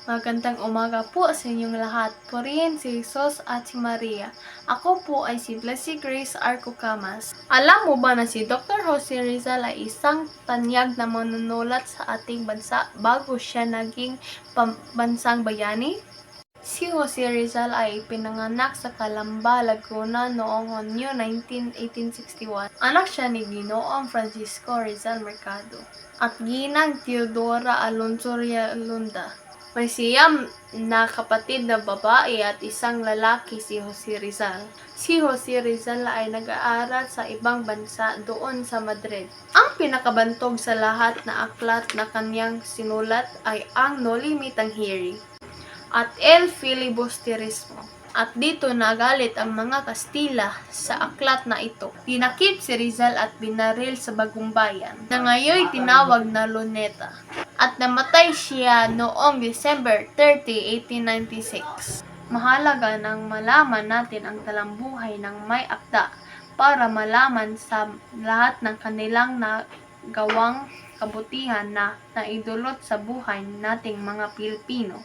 Magandang umaga po sa inyong lahat. Purihin si Jesus at si Maria. Ako po ay si Blessed Grace Arco Camas. Alam mo ba na si Dr. Jose Rizal ay isang tanyag na manunulat sa ating bansa bago siya naging pambansang bayani? Si Jose Rizal ay pinanganak sa Calamba, Laguna noong Hunyo 1861. Anak siya ni Ginoong Francisco Rizal Mercado at Ginang Teodora Alonso Realunda. May siyam na kapatid na babae at isang lalaki si Jose Rizal. Si Jose Rizal ay nag-aaral sa ibang bansa doon sa Madrid. Ang pinakabantog sa lahat na aklat na kanyang sinulat ay ang No Limitang Hearing at El Filibusterismo. At dito nagalit ang mga Kastila sa aklat na ito. Dinakip si Rizal at binaril sa Bagong Bayan, na ngayon tinawag na Luneta. At namatay siya noong December 30, 1896. Mahalaga nang malaman natin ang talambuhay ng may akda para malaman sa lahat ng kanilang nagawang kabutihan na naidulot sa buhay nating mga Pilipino.